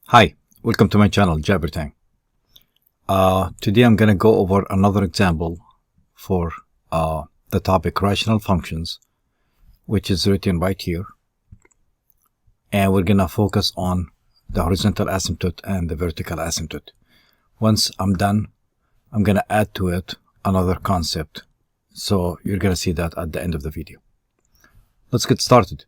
Hi, welcome to my channel, JaberTime. Today I'm going to go over another example for the topic rational functions, which is written right here. And we're going to focus on the horizontal asymptote and the vertical asymptote. Once I'm done, I'm going to add to it another concept. So you're going to see that at the end of the video. Let's get started.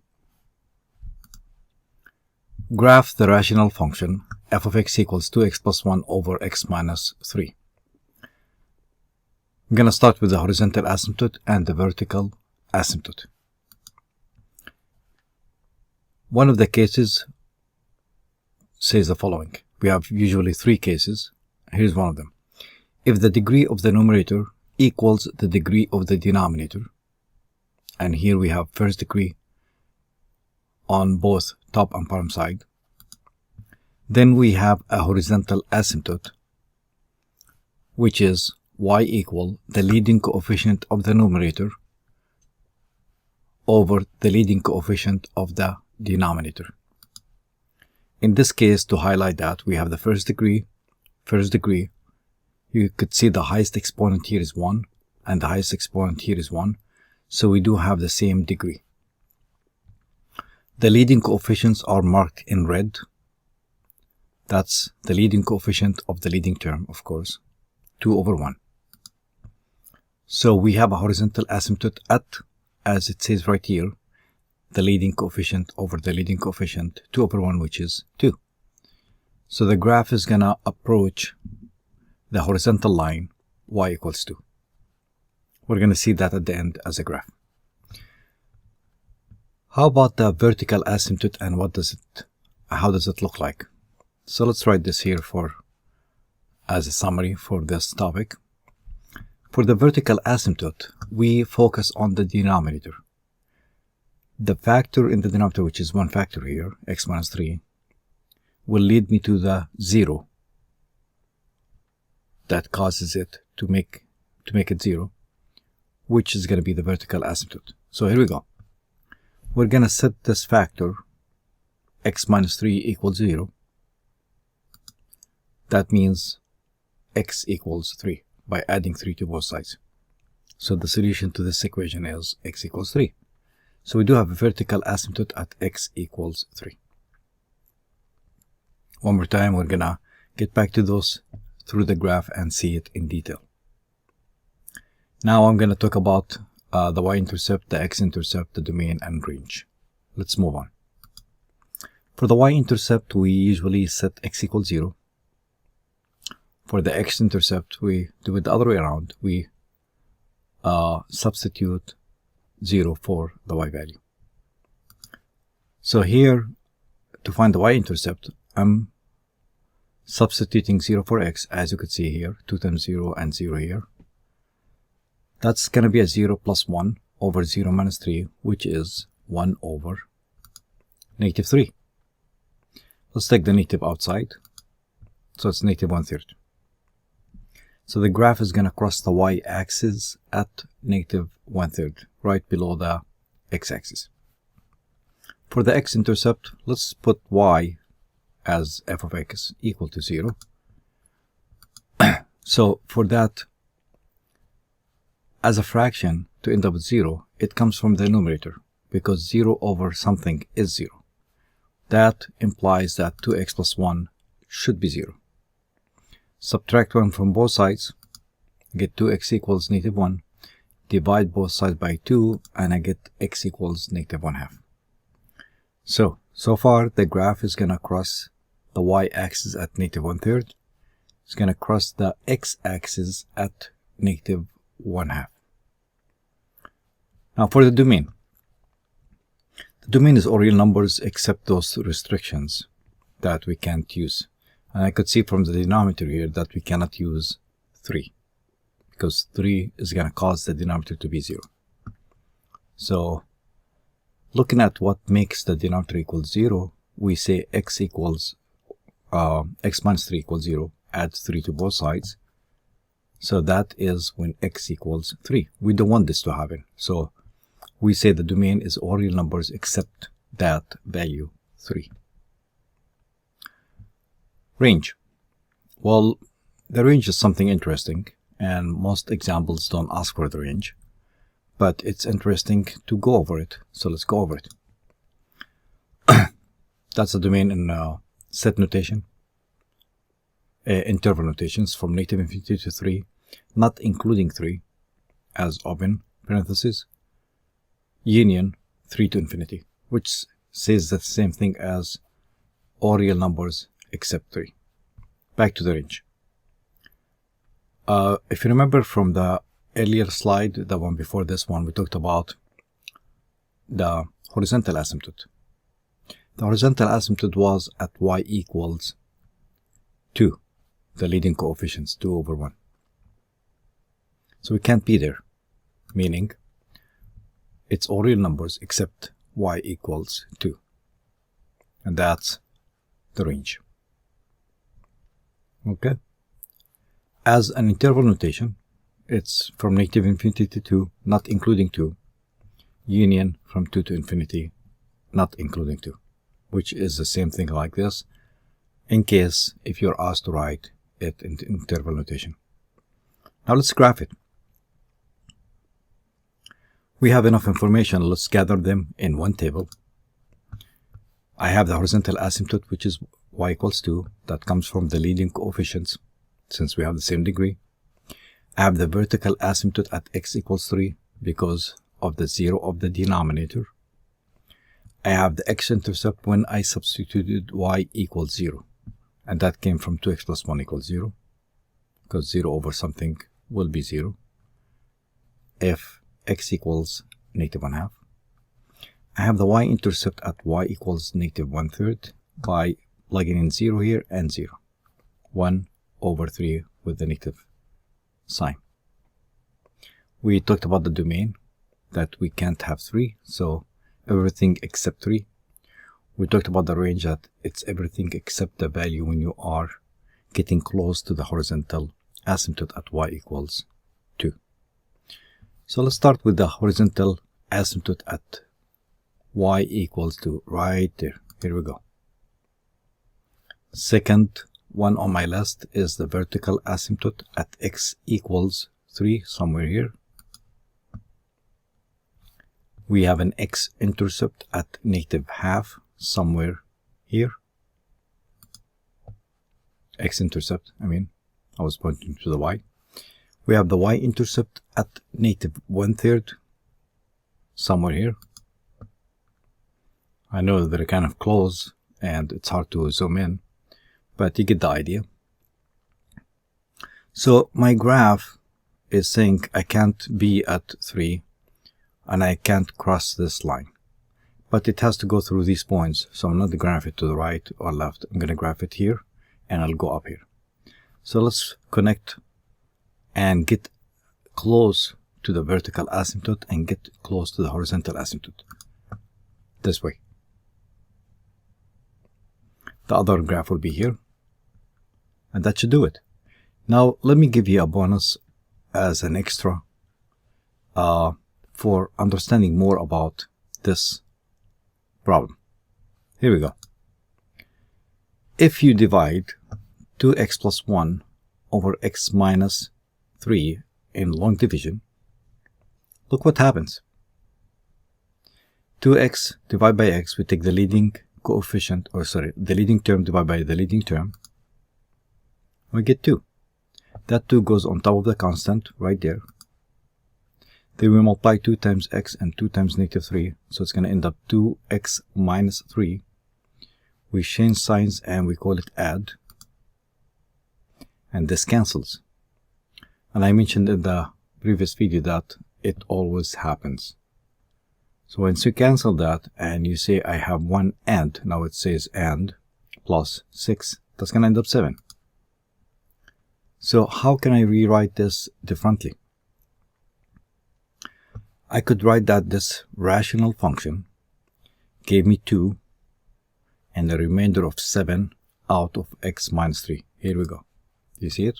Graph the rational function f of x equals 2x plus 1 over x minus 3. I'm going to start with the horizontal asymptote and the vertical asymptote. One of the cases says the following. We have usually three cases. Here's one of them. If the degree of the numerator equals the degree of the denominator, and here we have first degree on both top and bottom side, then we have a horizontal asymptote, which is y equal the leading coefficient of the numerator over the leading coefficient of the denominator. In this case, to highlight that, we have the first degree. You could see the highest exponent here is 1 and the highest exponent here is 1, so we do have the same degree. The leading coefficients are marked in red. That's the leading coefficient of the leading term, of course, 2 over 1. So we have a horizontal asymptote at, as it says right here, the leading coefficient over the leading coefficient, 2 over 1, which is 2. So the graph is going to approach the horizontal line, y equals 2. We're going to see that at the end as a graph. How about the vertical asymptote and how does it look like? So let's write this here as a summary for this topic. For the vertical asymptote, we focus on the denominator. The factor in the denominator, which is one factor here, x minus 3, will lead me to the 0 that causes it to make it 0, which is going to be the vertical asymptote. So here we go. We're going to set this factor x minus 3 equals 0. That means x equals 3 by adding 3 to both sides. So the solution to this equation is x equals 3. So we do have a vertical asymptote at x equals 3. One more time, we're going to get back to those through the graph and see it in detail. Now I'm going to talk about the Y-Intercept, the X-Intercept, the domain, and range. Let's move on. For the Y-Intercept, we usually set x equals 0. For the X-Intercept, we do it the other way around. We substitute 0 for the y value. So here, to find the Y-Intercept, I'm substituting 0 for x, as you could see here, 2 times 0 and 0 here. That's going to be a 0 plus 1 over 0 minus 3, which is 1 over negative 3. Let's take the negative outside. So it's negative 1/3. So the graph is going to cross the y-axis at negative 1/3, right below the x-axis. For the x-intercept, let's put y as f of x equal to 0. So for that, as a fraction, to end up with 0, it comes from the numerator, because 0 over something is 0. That implies that 2x plus 1 should be 0. Subtract 1 from both sides, get 2x equals negative 1, divide both sides by 2, and I get x equals negative 1/2. So far the graph is going to cross the y-axis at negative 1/3. It's going to cross the x-axis at negative 1/2. Now for the domain. The domain is all real numbers except those restrictions that we can't use. And I could see from the denominator here that we cannot use 3, because 3 is going to cause the denominator to be 0. So looking at what makes the denominator equal 0, we say x minus 3 equals 0, add 3 to both sides. So that is when x equals 3. We don't want this to happen. So we say the domain is all real numbers except that value 3. Range. Well, the range is something interesting, and most examples don't ask for the range, but it's interesting to go over it, so let's go over it. That's a domain in set notation, interval notations from negative infinity to 3, not including 3 as open parentheses, union 3 to infinity, which says the same thing as all real numbers except 3. Back to the range. If you remember from the earlier slide, the one before this one, we talked about the horizontal asymptote. The horizontal asymptote was at y equals 2, the leading coefficients, 2 over 1. So we can't be there, meaning it's all real numbers except y equals 2. And that's the range. Okay? As an interval notation, it's from negative infinity to 2, not including 2, union from 2 to infinity, not including 2, which is the same thing like this, in case if you're asked to write it in interval notation. Now let's graph it. We have enough information. Let's gather them in one table. I have the horizontal asymptote, which is y equals 2. That comes from the leading coefficients, since we have the same degree. I have the vertical asymptote at x equals 3 because of the 0 of the denominator. I have the x-intercept when I substituted y equals 0. And that came from 2x plus 1 equals 0. Because 0 over something will be 0. If x equals negative 1/2. I have the y-intercept at y equals negative 1/3 by plugging in 0 here and 0. 1 over 3 with the negative sign. We talked about the domain, that we can't have 3, so everything except 3. We talked about the range, that it's everything except the value when you are getting close to the horizontal asymptote at y equals 2. So let's start with the horizontal asymptote at y equals 2, right there. Here we go. Second one on my list is the vertical asymptote at x equals 3, somewhere here. We have an x-intercept at negative 1/2, somewhere here. X-intercept, I was pointing to the y. We have the y-intercept at negative 1/3, somewhere here. I know they're kind of close and it's hard to zoom in, but you get the idea. So my graph is saying I can't be at 3 and I can't cross this line, but it has to go through these points. So I'm not going to graph it to the right or left. I'm going to graph it here and I'll go up here. So let's connect and get close to the vertical asymptote and get close to the horizontal asymptote. This way. The other graph will be here. And that should do it. Now, let me give you a bonus as an extra for understanding more about this problem. Here we go. If you divide 2x plus 1 over x minus 3 in long division, look what happens. 2x divided by x, we take the leading coefficient, the leading term divided by the leading term, we get 2. That 2 goes on top of the constant right there. Then we multiply 2 times x and 2 times negative 3, so it's going to end up 2x minus 3. We change signs and we call it add, and this cancels. And I mentioned in the previous video that it always happens. So once you cancel that and you say I have one and, now it says and plus 6, that's going to end up 7. So how can I rewrite this differently? I could write that this rational function gave me 2 and a remainder of 7 out of x minus 3. Here we go. You see it?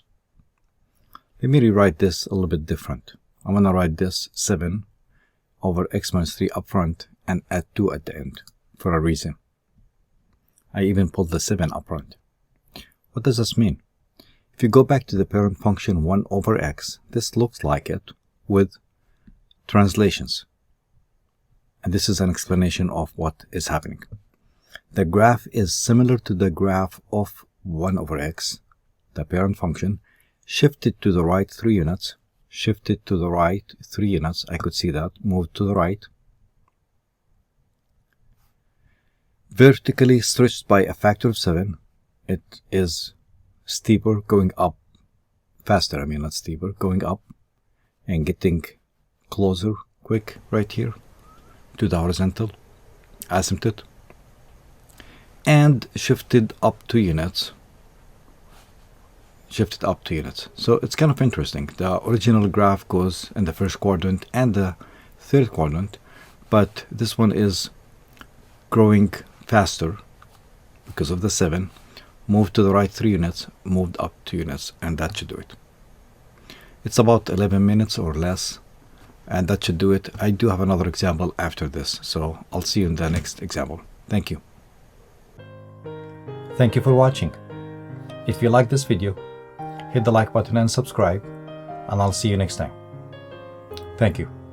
Let me rewrite this a little bit different. I'm going to write this 7 over x minus 3 up front and add 2 at the end for a reason. I even pulled the 7 up front. What does this mean? If you go back to the parent function 1 over x, this looks like it with translations. And this is an explanation of what is happening. The graph is similar to the graph of 1 over x, the parent function, shifted to the right 3 units, shifted to the right 3 units, I could see that, moved to the right, vertically stretched by a factor of 7. It is steeper, going up faster, I mean not steeper, going up and getting closer, quick, right here to the horizontal asymptote, and shifted up 2 units. So it's kind of interesting. The original graph goes in the first quadrant and the third quadrant, but this one is growing faster because of the 7, moved to the right 3 units, moved up 2 units, and that should do it. It's about 11 minutes or less, and that should do it. I do have another example after this, so I'll see you in the next example. Thank you. Thank you for watching. If you like this video, hit the like button and subscribe, and I'll see you next time. Thank you.